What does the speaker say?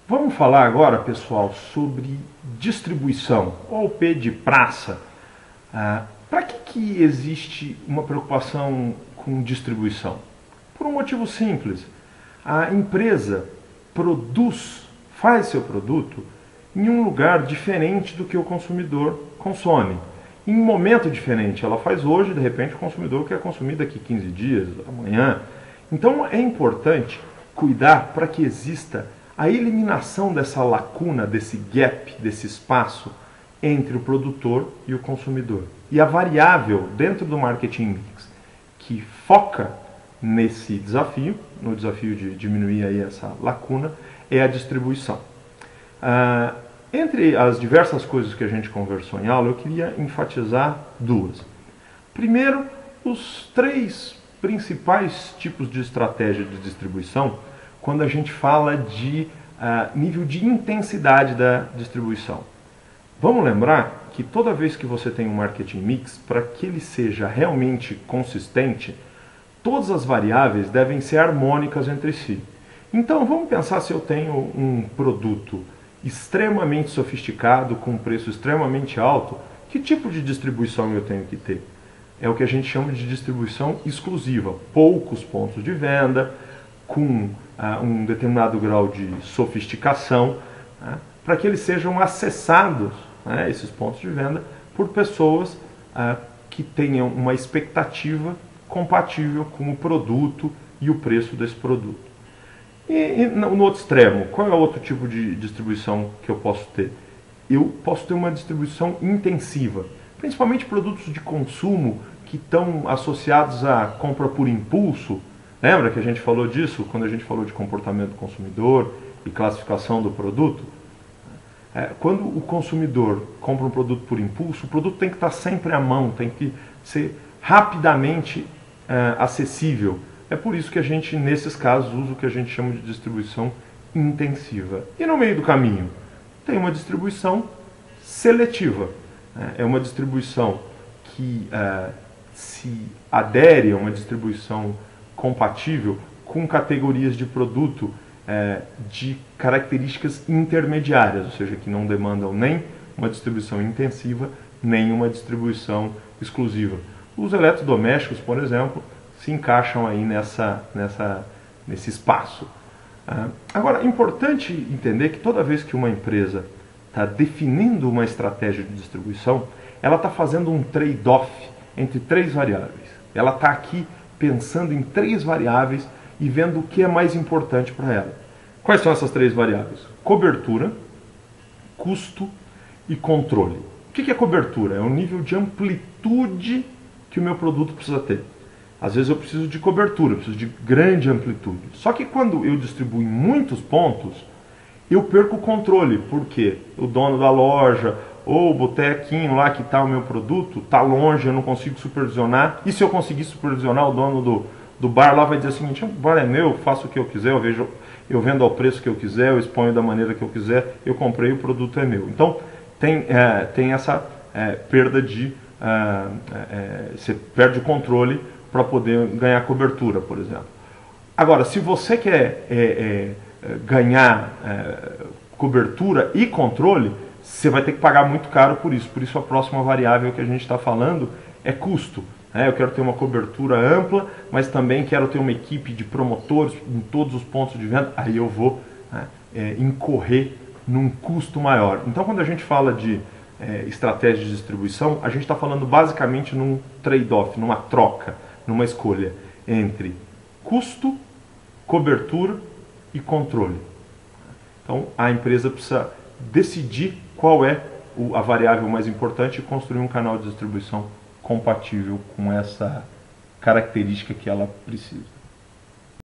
Vamos falar agora, pessoal, sobre distribuição, ou P de praça. Para que existe uma preocupação com distribuição? Por um motivo simples. A empresa faz seu produto em um lugar diferente do que o consumidor consome. Em um momento diferente. Ela faz hoje, de repente o consumidor quer consumir daqui 15 dias, amanhã. Então é importante cuidar para que exista a eliminação dessa lacuna, desse gap, desse espaço entre o produtor e o consumidor. E a variável dentro do marketing mix que foca nesse desafio, no desafio de diminuir aí essa lacuna, é a distribuição. Entre as diversas coisas que a gente conversou em aula, eu queria enfatizar duas. Primeiro, os três principais tipos de estratégia de distribuição quando a gente fala de nível de intensidade da distribuição. Vamos lembrar que toda vez que você tem um marketing mix, para que ele seja realmente consistente, todas as variáveis devem ser harmônicas entre si. Então vamos pensar se eu tenho um produto extremamente sofisticado, com um preço extremamente alto, que tipo de distribuição eu tenho que ter? É o que a gente chama de distribuição exclusiva, poucos pontos de venda, com um determinado grau de sofisticação, para que eles sejam acessados, esses pontos de venda, por pessoas que tenham uma expectativa compatível com o produto e o preço desse produto. E no outro extremo, qual é o outro tipo de distribuição que eu posso ter? Eu posso ter uma distribuição intensiva, principalmente produtos de consumo que estão associados à compra por impulso. Lembra que a gente falou disso quando a gente falou de comportamento do consumidor e classificação do produto? Quando o consumidor compra um produto por impulso, o produto tem que estar sempre à mão, tem que ser rapidamente acessível. É por isso que a gente, nesses casos, usa o que a gente chama de distribuição intensiva. E no meio do caminho, tem uma distribuição seletiva. É uma distribuição que se adere a uma distribuição compatível com categorias de produto de características intermediárias, ou seja, que não demandam nem uma distribuição intensiva, nem uma distribuição exclusiva. Os eletrodomésticos, por exemplo, se encaixam aí nesse espaço. Agora, é importante entender que toda vez que uma empresa está definindo uma estratégia de distribuição, ela está fazendo um trade-off entre três variáveis. Ela está aqui pensando em três variáveis e vendo o que é mais importante para ela. Quais são essas três variáveis? Cobertura, custo e controle. O que é cobertura? É o nível de amplitude que o meu produto precisa ter. Às vezes eu preciso de cobertura, eu preciso de grande amplitude. Só que quando eu distribuo em muitos pontos, eu perco o controle, porque o dono da loja ou o botequinho lá que está o meu produto está longe, eu não consigo supervisionar. E se eu conseguir supervisionar, o dono do bar lá vai dizer o seguinte: o bar é meu, eu faço o que eu quiser, eu vendo ao preço que eu quiser, eu exponho da maneira que eu quiser, eu comprei, o produto é meu. Então tem essa perda de... você perde o controle para poder ganhar cobertura, por exemplo. Agora, se você quer ganhar cobertura e controle, você vai ter que pagar muito caro por isso. Por isso a próxima variável que a gente está falando é custo. Eu quero ter uma cobertura ampla, mas também quero ter uma equipe de promotores em todos os pontos de venda. Aí eu vou incorrer num custo maior. Então, quando a gente fala de estratégia de distribuição, a gente está falando basicamente num trade-off, numa troca, numa escolha entre custo, cobertura e controle. Então a empresa precisa decidir qual é a variável mais importante e construir um canal de distribuição compatível com essa característica que ela precisa.